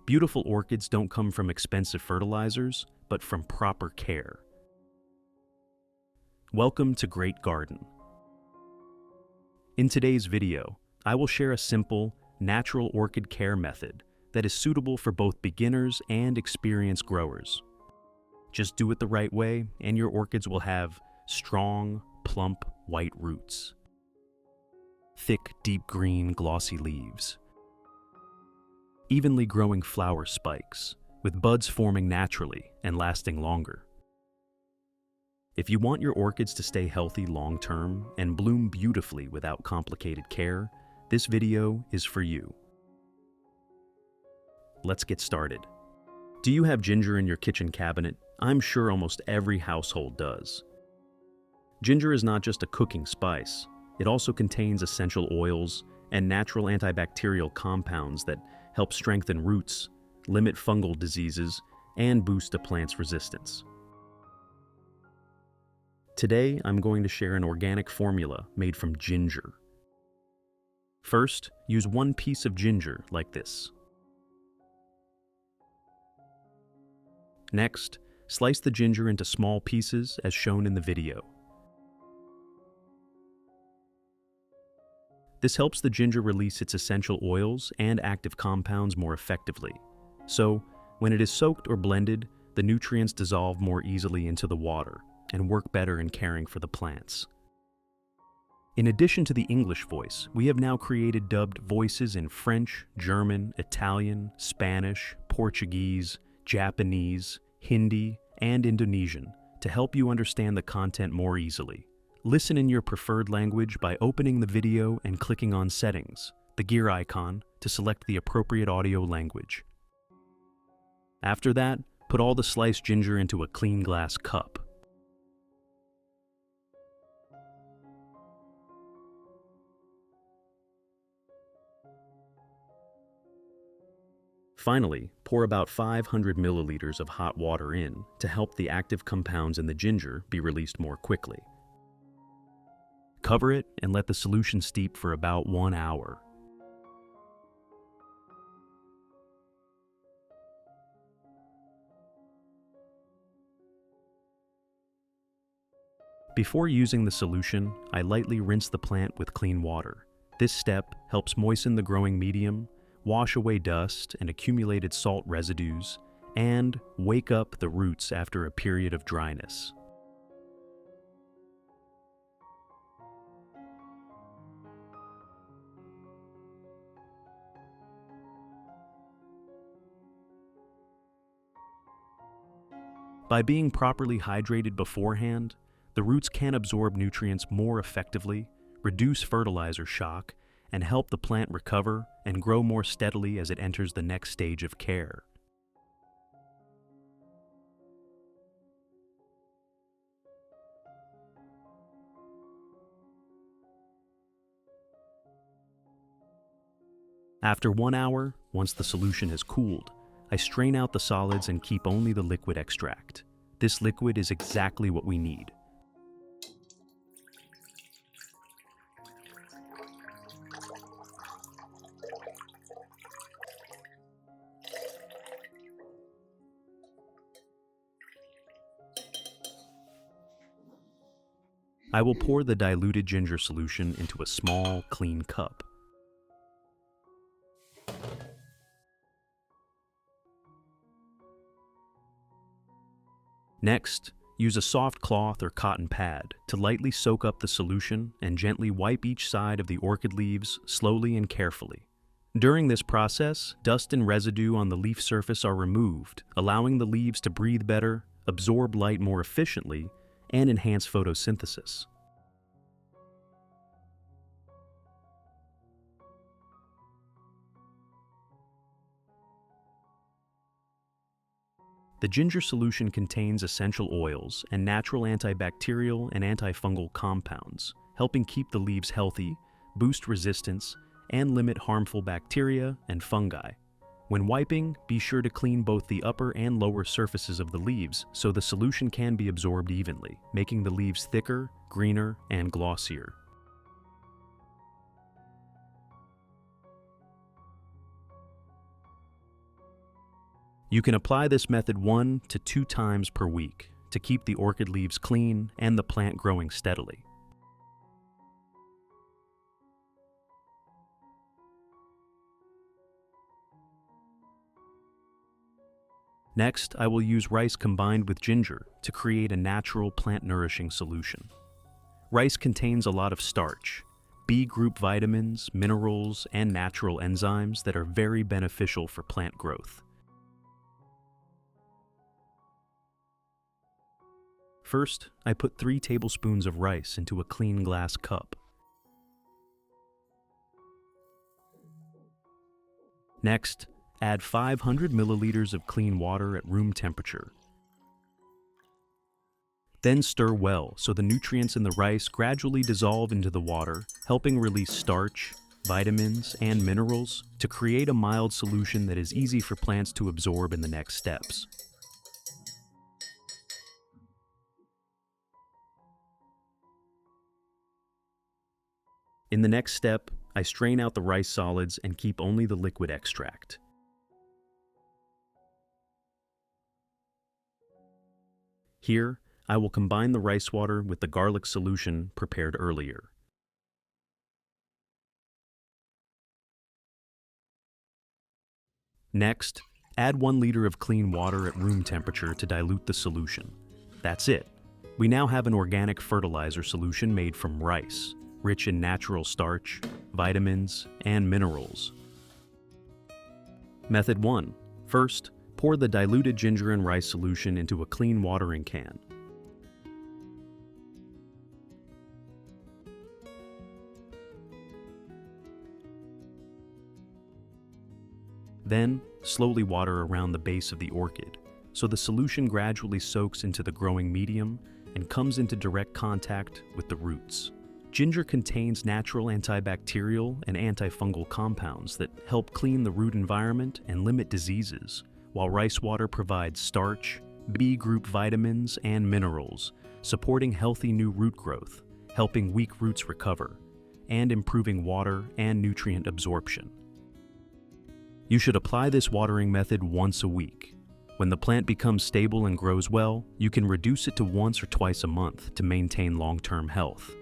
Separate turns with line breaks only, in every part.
Beautiful orchids don't come from expensive fertilizers, but from proper care. Welcome to Great Garden. In today's video, I will share a simple, natural orchid care method that is suitable for both beginners and experienced growers. Just do it the right way, and your orchids will have strong, plump, white roots. Thick, deep green, glossy leaves. Evenly growing flower spikes, with buds forming naturally and lasting longer. If you want your orchids to stay healthy long-term and bloom beautifully without complicated care, this video is for you. Let's get started. Do you have ginger in your kitchen cabinet? I'm sure almost every household does. Ginger is not just a cooking spice. It also contains essential oils and natural antibacterial compounds that help strengthen roots, limit fungal diseases, and boost a plant's resistance. Today, I'm going to share an organic formula made from ginger. First, use 1 piece of ginger like this. Next, slice the ginger into small pieces as shown in the video. This helps the ginger release its essential oils and active compounds more effectively. So, when it is soaked or blended, the nutrients dissolve more easily into the water and work better in caring for the plants. In addition to the English voice, we have now created dubbed voices in French, German, Italian, Spanish, Portuguese, Japanese, Hindi, and Indonesian to help you understand the content more easily. Listen in your preferred language by opening the video and clicking on Settings, the gear icon, to select the appropriate audio language. After that, put all the sliced ginger into a clean glass cup. Finally, pour about 500 milliliters of hot water in to help the active compounds in the ginger be released more quickly. Cover it and let the solution steep for about 1 hour. Before using the solution, I lightly rinse the plant with clean water. This step helps moisten the growing medium, wash away dust and accumulated salt residues, and wake up the roots after a period of dryness. By being properly hydrated beforehand, the roots can absorb nutrients more effectively, reduce fertilizer shock, and help the plant recover and grow more steadily as it enters the next stage of care. After 1 hour, once the solution has cooled, I strain out the solids and keep only the liquid extract. This liquid is exactly what we need. I will pour the diluted ginger solution into a small, clean cup. Next, use a soft cloth or cotton pad to lightly soak up the solution and gently wipe each side of the orchid leaves slowly and carefully. During this process, dust and residue on the leaf surface are removed, allowing the leaves to breathe better, absorb light more efficiently, and enhance photosynthesis. The ginger solution contains essential oils and natural antibacterial and antifungal compounds, helping keep the leaves healthy, boost resistance, and limit harmful bacteria and fungi. When wiping, be sure to clean both the upper and lower surfaces of the leaves so the solution can be absorbed evenly, making the leaves thicker, greener, and glossier. You can apply this method 1 to 2 times per week to keep the orchid leaves clean and the plant growing steadily. Next, I will use rice combined with ginger to create a natural plant-nourishing solution. Rice contains a lot of starch, B group vitamins, minerals, and natural enzymes that are very beneficial for plant growth. First, I put 3 tablespoons of rice into a clean glass cup. Next, add 500 milliliters of clean water at room temperature. Then stir well so the nutrients in the rice gradually dissolve into the water, helping release starch, vitamins, and minerals to create a mild solution that is easy for plants to absorb in the next steps. In the next step, I strain out the rice solids and keep only the liquid extract. Here, I will combine the rice water with the garlic solution prepared earlier. Next, add 1 liter of clean water at room temperature to dilute the solution. That's it. We now have an organic fertilizer solution made from rice, rich in natural starch, vitamins, and minerals. Method 1. First, pour the diluted ginger and rice solution into a clean watering can. Then, slowly water around the base of the orchid, so the solution gradually soaks into the growing medium and comes into direct contact with the roots. Ginger contains natural antibacterial and antifungal compounds that help clean the root environment and limit diseases, while rice water provides starch, B group vitamins, and minerals, supporting healthy new root growth, helping weak roots recover, and improving water and nutrient absorption. You should apply this watering method once a week. When the plant becomes stable and grows well, you can reduce it to once or twice a month to maintain long-term health.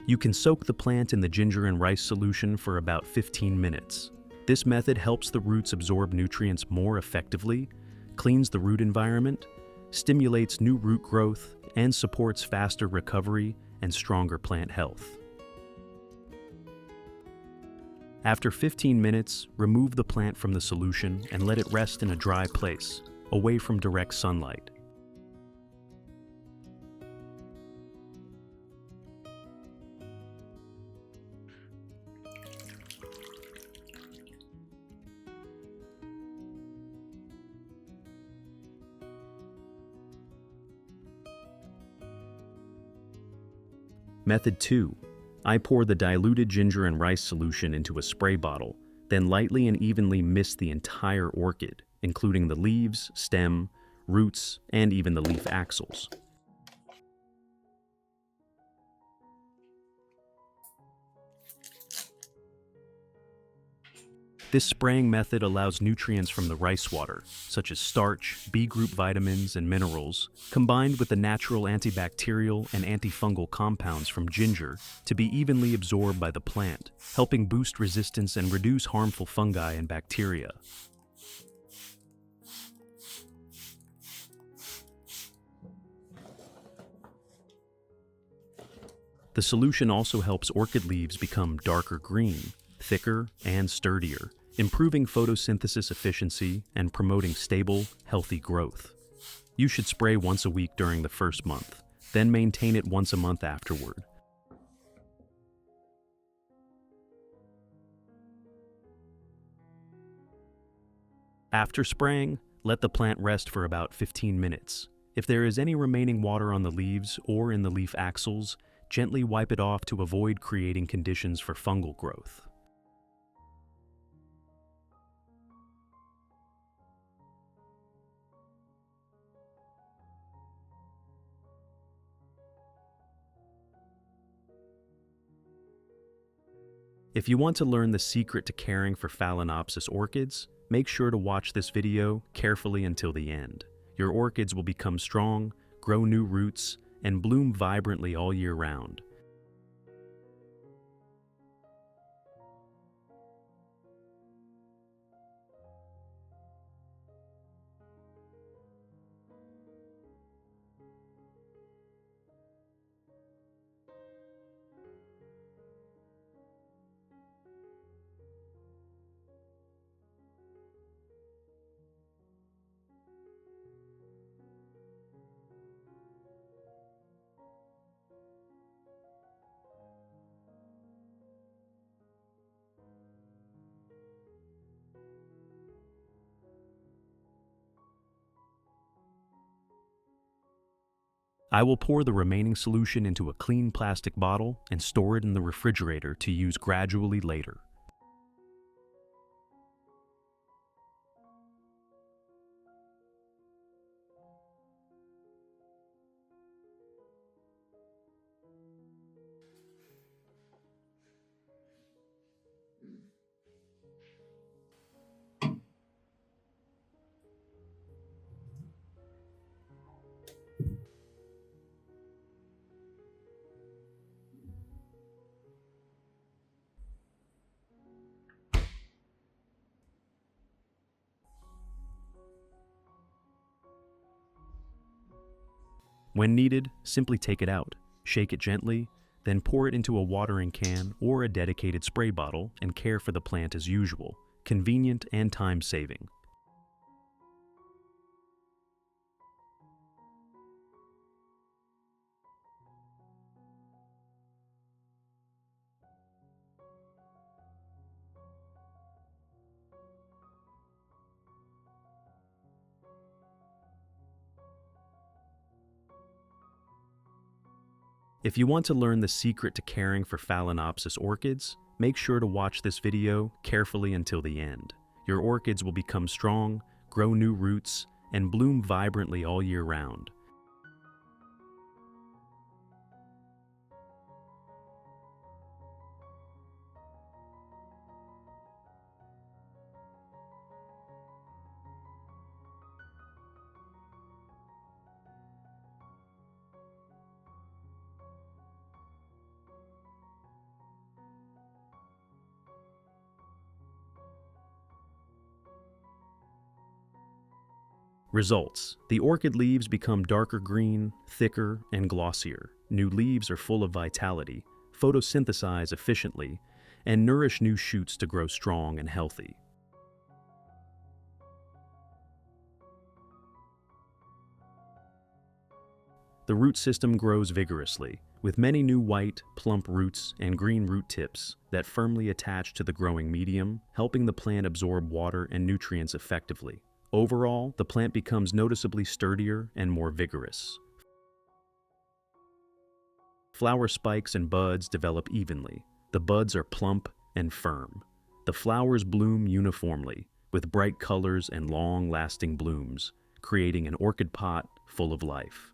You can soak the plant in the ginger and rice solution for about 15 minutes. This method helps the roots absorb nutrients more effectively, cleans the root environment, stimulates new root growth, and supports faster recovery and stronger plant health. After 15 minutes, remove the plant from the solution and let it rest in a dry place, away from direct sunlight. Method 2. I pour the diluted ginger and rice solution into a spray bottle, then lightly and evenly mist the entire orchid, including the leaves, stem, roots, and even the leaf axils. This spraying method allows nutrients from the rice water, such as starch, B group vitamins, and minerals, combined with the natural antibacterial and antifungal compounds from ginger, to be evenly absorbed by the plant, helping boost resistance and reduce harmful fungi and bacteria. The solution also helps orchid leaves become darker green, thicker, and sturdier, improving photosynthesis efficiency and promoting stable, healthy growth. You should spray once a week during the first month, then maintain it once a month afterward. After spraying, let the plant rest for about 15 minutes. If there is any remaining water on the leaves or in the leaf axils, gently wipe it off to avoid creating conditions for fungal growth. If you want to learn the secret to caring for Phalaenopsis orchids, make sure to watch this video carefully until the end. Your orchids will become strong, grow new roots, and bloom vibrantly all year round. I will pour the remaining solution into a clean plastic bottle and store it in the refrigerator to use gradually later. When needed, simply take it out, shake it gently, then pour it into a watering can or a dedicated spray bottle and care for the plant as usual, convenient and time-saving. If you want to learn the secret to caring for Phalaenopsis orchids, make sure to watch this video carefully until the end. Your orchids will become strong, grow new roots, and bloom vibrantly all year round. Results: the orchid leaves become darker green, thicker, and glossier. New leaves are full of vitality, photosynthesize efficiently, and nourish new shoots to grow strong and healthy. The root system grows vigorously, with many new white, plump roots and green root tips that firmly attach to the growing medium, helping the plant absorb water and nutrients effectively. Overall, the plant becomes noticeably sturdier and more vigorous. Flower spikes and buds develop evenly. The buds are plump and firm. The flowers bloom uniformly, with bright colors and long-lasting blooms, creating an orchid pot full of life.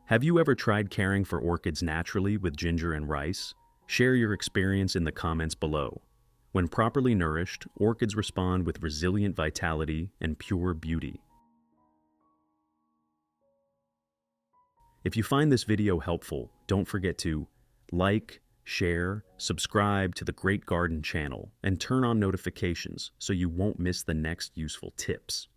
Have you ever tried caring for orchids naturally with ginger and rice? Share your experience in the comments below. When properly nourished, orchids respond with resilient vitality and pure beauty. If you find this video helpful, don't forget to like, share, subscribe to the Great Garden channel, and turn on notifications so you won't miss the next useful tips.